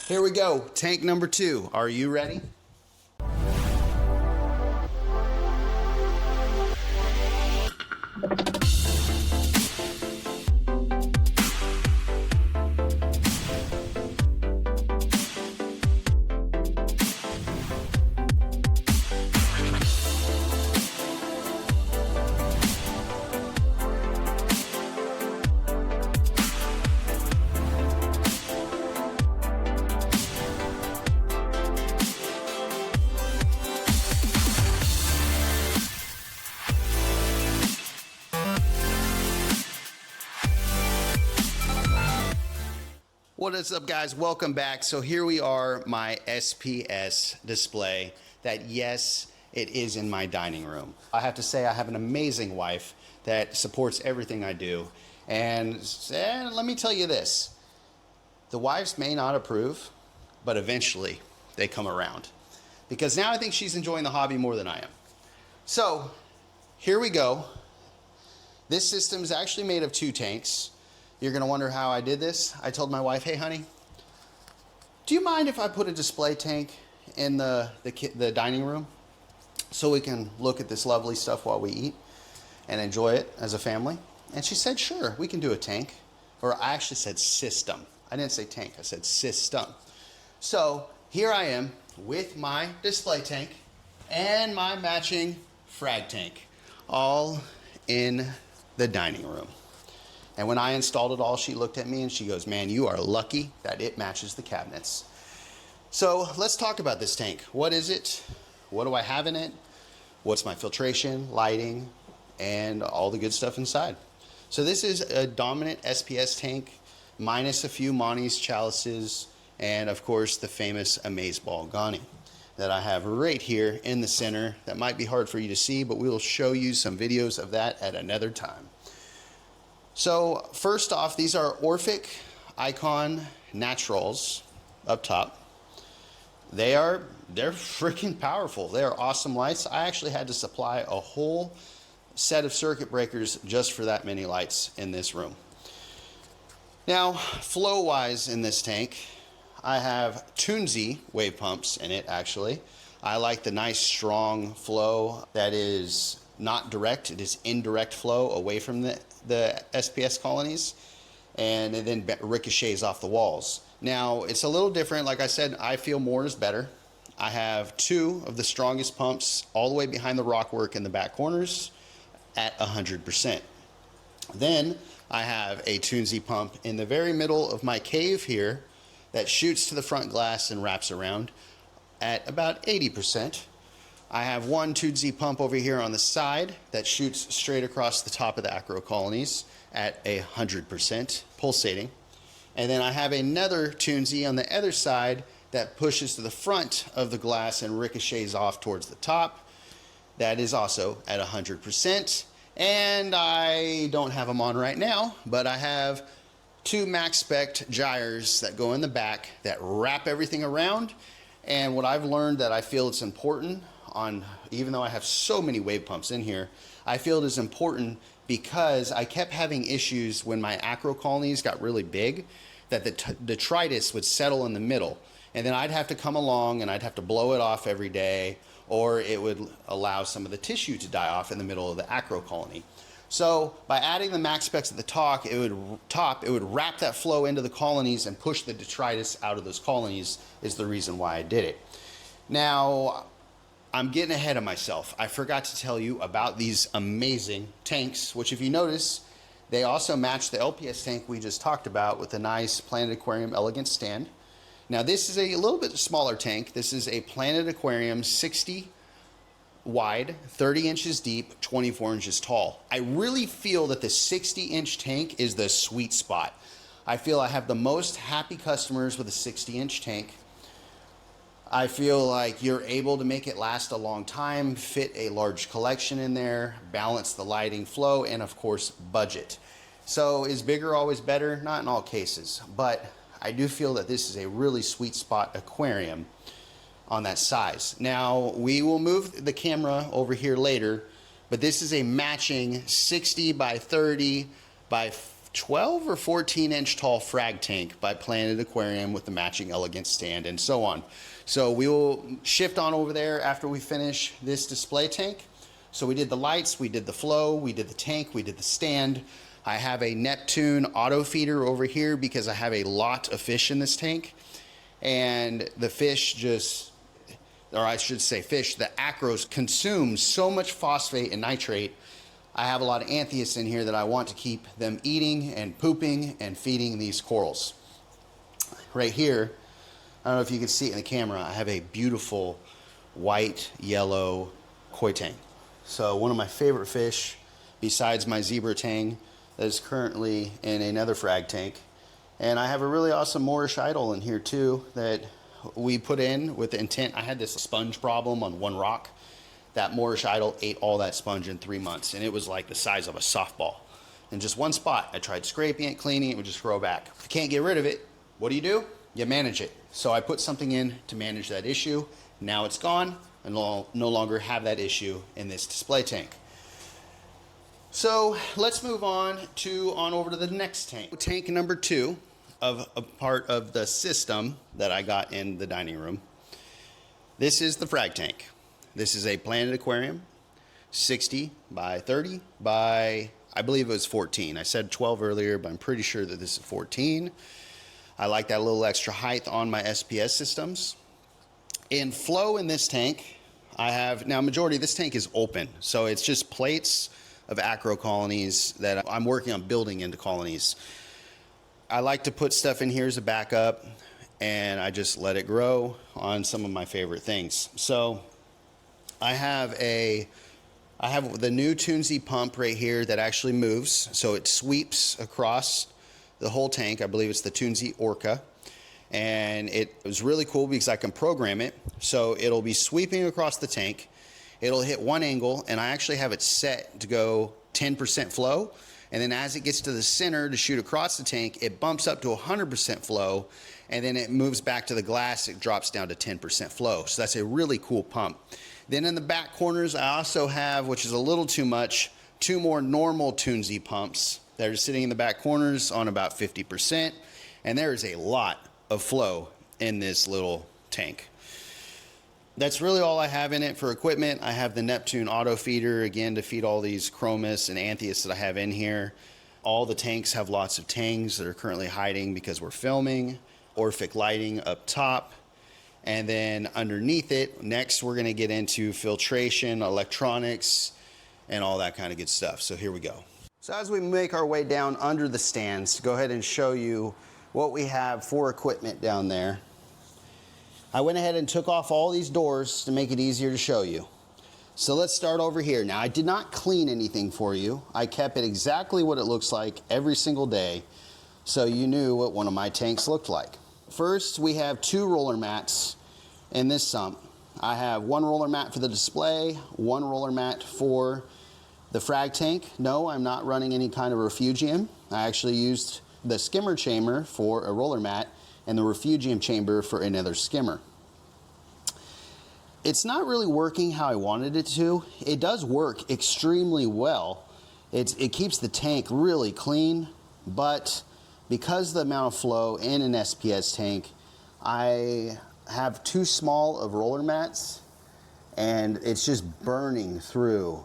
Here we go, tank number 2. Are you ready? What is up, guys? Welcome back. So here we are, my SPS display that, yes, it is in my dining room. I have to say I have an amazing wife that supports everything I do. And let me tell you this, the wives may not approve, but eventually they come around. Because now I think she's enjoying the hobby more than I am. So here we go. This system is actually made of 2 tanks. You're gonna wonder how I did this. I told my wife, hey honey, do you mind if I put a display tank in the dining room so we can look at this lovely stuff while we eat and enjoy it as a family? And she said, sure, we can do a tank. Or I actually said system. I didn't say tank, I said system. So here I am with my display tank and my matching Frag tank, all in the dining room. And when I installed it all, she looked at me and she goes, man, you are lucky that it matches the cabinets. So let's talk about this tank. What is it? What do I have in it? What's my filtration, lighting, and all the good stuff inside? So this is a dominant SPS tank, minus a few Monty's chalices, and of course the famous Amazeball Ghani that I have right here in the center. That might be hard for you to see, but we will show you some videos of that at another time. So first off, these are Orphek Icon Naturals up top. They're freaking powerful. They are awesome lights. I actually had to supply a whole set of circuit breakers just for that many lights in this room. Now, flow wise in this tank, I have Tunze wave pumps in it actually. I like the nice strong flow that is not direct, it is indirect flow away from the SPS colonies, and it then ricochets off the walls. Now it's a little different. Like I said, I feel more is better. I have 2 of the strongest pumps all the way behind the rockwork in the back corners at 100%. Then I have a Tunze pump in the very middle of my cave here that shoots to the front glass and wraps around at about 80%. I have 1 Tunze pump over here on the side that shoots straight across the top of the acro colonies at 100% pulsating. And then I have another Tunze on the other side that pushes to the front of the glass and ricochets off towards the top. That is also at 100%. And I don't have them on right now, but I have 2 Maxspect Gyres that go in the back that wrap everything around. And what I've learned that I feel it's important on, even though I have so many wave pumps in here, I feel it is important because I kept having issues when my acro colonies got really big that the detritus would settle in the middle, and then I'd have to come along and I'd have to blow it off every day, or it would allow some of the tissue to die off in the middle of the acro colony. So by adding the Maxspecs at the top, it would wrap that flow into the colonies and push the detritus out of those colonies, is the reason why I did it. Now, I'm getting ahead of myself. I forgot to tell you about these amazing tanks, which if you notice, they also match the LPS tank we just talked about with a nice Planet Aquarium Elegant stand. Now this is a little bit smaller tank. This is a Planet Aquarium 60 wide, 30 inches deep, 24 inches tall. I really feel that the 60-inch tank is the sweet spot. I feel I have the most happy customers with a 60-inch tank. I feel like you're able to make it last a long time, fit a large collection in there, balance the lighting flow, and of course, budget. So is bigger always better? Not in all cases, but I do feel that this is a really sweet spot aquarium on that size. Now, we will move the camera over here later, but this is a matching 60 by 30 by 12 or 14 inch tall Frag tank by Planet Aquarium with the matching elegant stand and so on. So we will shift on over there after we finish this display tank. So we did the lights, we did the flow, we did the tank, we did the stand. I have a Neptune auto feeder over here because I have a lot of fish in this tank, and the fish just, or I should say fish, the acros consume so much phosphate and nitrate. I have a lot of anthias in here that I want to keep them eating and pooping and feeding these corals. Right here, I don't know if you can see it in the camera, I have a beautiful white, yellow koi tang. So one of my favorite fish, besides my zebra tang, that is currently in another Frag tank. And I have a really awesome Moorish idol in here too that we put in with the intent. I had this sponge problem on one rock. That Moorish idol ate all that sponge in 3 months, and it was like the size of a softball. In just one spot, I tried scraping it, cleaning it, would just grow back. If you can't get rid of it, what do? You manage it. So I put something in to manage that issue. Now it's gone, and I'll no longer have that issue in this display tank. So let's move on over to the next tank. Tank number 2 of a part of the system that I got in the dining room. This is the Frag tank. This is a Planet Aquarium, 60 by 30 by, I believe it was 14. I said 12 earlier, but I'm pretty sure that this is 14. I like that little extra height on my SPS systems. In flow in this tank, I have, now majority of this tank is open, so it's just plates of acro colonies that I'm working on building into colonies. I like to put stuff in here as a backup, and I just let it grow on some of my favorite things. So I have the new Tunze pump right here that actually moves, so it sweeps across the whole tank. I believe it's the Tunze Orca, and it was really cool because I can program it, so it'll be sweeping across the tank. It'll hit one angle, and I actually have it set to go 10% flow, and then as it gets to the center to shoot across the tank, it bumps up to 100% flow, and then it moves back to the glass, it drops down to 10% flow. So that's a really cool pump. Then in the back corners, I also have, which is a little too much, 2 more normal Tunze pumps that are sitting in the back corners on about 50%, and there is a lot of flow in this little tank. That's really all I have in it for equipment. I have the Neptune auto feeder, again, to feed all these chromis and anthias that I have in here. All the tanks have lots of tangs that are currently hiding because we're filming. Orphek lighting up top. And then underneath it, next we're gonna get into filtration, electronics, and all that kind of good stuff. So here we go. So as we make our way down under the stands, to go ahead and show you what we have for equipment down there. I went ahead and took off all these doors to make it easier to show you. So let's start over here. Now, I did not clean anything for you. I kept it exactly what it looks like every single day, so you knew what one of my tanks looked like. First, we have 2 roller mats in this sump. I have 1 roller mat for the display, 1 roller mat for the Frag tank. No, I'm not running any kind of refugium. I actually used the skimmer chamber for a roller mat and the refugium chamber for another skimmer. It's not really working how I wanted it to. It does work extremely well. It keeps the tank really clean, but because of the amount of flow in an SPS tank, I have too small of roller mats, and it's just burning through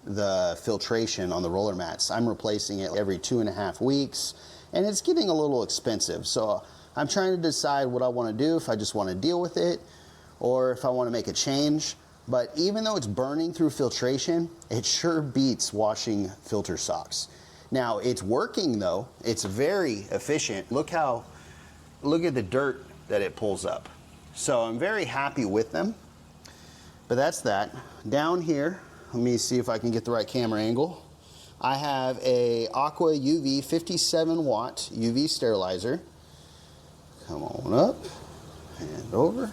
the filtration on the roller mats. I'm replacing it every 2.5 weeks, and it's getting a little expensive. So I'm trying to decide what I want to do, if I just want to deal with it or if I want to make a change. But even though it's burning through filtration, it sure beats washing filter socks. Now, it's working though. It's very efficient. Look at the dirt that it pulls up. So I'm very happy with them. But that's that. Down here, let me see if I can get the right camera angle. I have a Aqua UV 57 watt UV sterilizer. Come on up and over.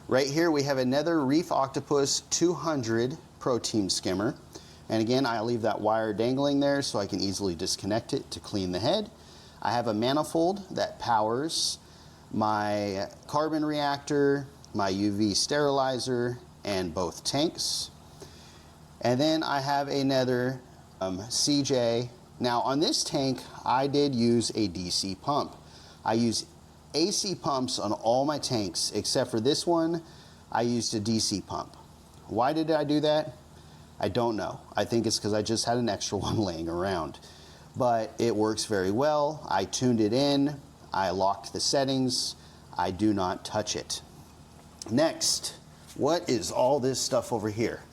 Right here we have another Reef Octopus 200 Pro Team skimmer. And again, I leave that wire dangling there so I can easily disconnect it to clean the head. I have a manifold that powers my carbon reactor, my UV sterilizer, and both tanks. And then I have another CJ Now on this tank, I did use a DC pump. I use AC pumps on all my tanks, except for this one, I used a DC pump. Why did I do that? I don't know. I think it's because I just had an extra one laying around. But it works very well. I tuned it in, I locked the settings, I do not touch it. Next, what is all this stuff over here?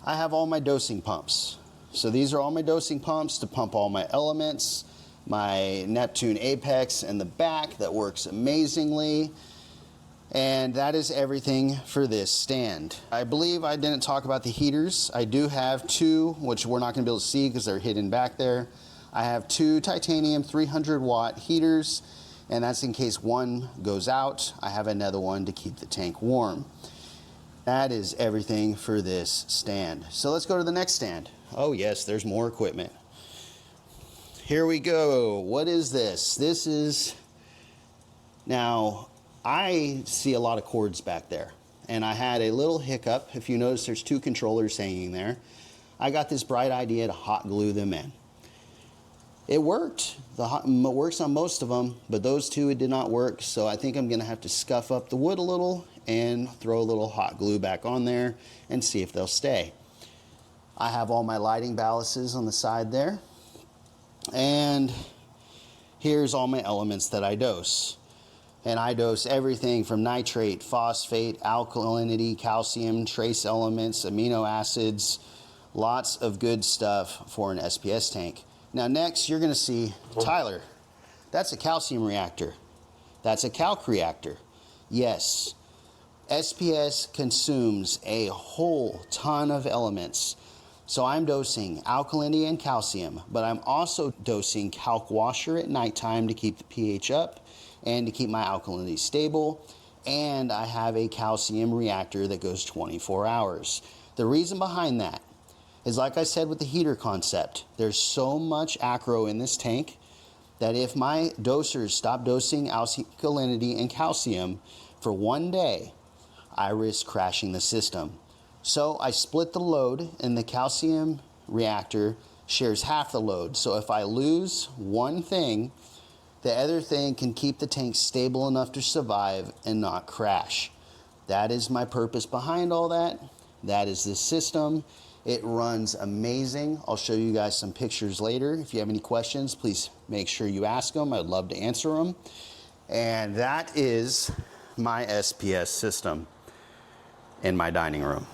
I have all my dosing pumps. So these are all my dosing pumps to pump all my elements. My Neptune Apex in the back that works amazingly. And that is everything for this stand. I believe I didn't talk about the heaters. I do have two, which we're not gonna be able to see because they're hidden back there. I have two titanium 300 watt heaters, and that's in case one goes out. I have another one to keep the tank warm. That is everything for this stand. So let's go to the next stand. Oh yes, there's more equipment. Here we go. What is this? This is, now I see a lot of cords back there, and I had a little hiccup. If you notice, there's two controllers hanging there. I got this bright idea to hot glue them in. It worked. It works on most of them, but those two, it did not work. So I think I'm gonna have to scuff up the wood a little and throw a little hot glue back on there and see if they'll stay. I have all my lighting ballasts on the side there. And here's all my elements that I dose. And I dose everything from nitrate, phosphate, alkalinity, calcium, trace elements, amino acids, lots of good stuff for an SPS tank. Now next you're gonna see, Tyler, that's a calcium reactor. That's a calc reactor. Yes, SPS consumes a whole ton of elements. So I'm dosing alkalinity and calcium, but I'm also dosing calc washer at nighttime to keep the pH up and to keep my alkalinity stable. And I have a calcium reactor that goes 24 hours. The reason behind that is, like I said with the heater concept, there's so much acro in this tank that if my dosers stop dosing alkalinity and calcium for one day, I risk crashing the system. So I split the load, and the calcium reactor shares half the load. So if I lose one thing, the other thing can keep the tank stable enough to survive and not crash. That is my purpose behind all that. That is this system. It runs amazing. I'll show you guys some pictures later. If you have any questions, please make sure you ask them. I'd love to answer them. And that is my SPS system in my dining room.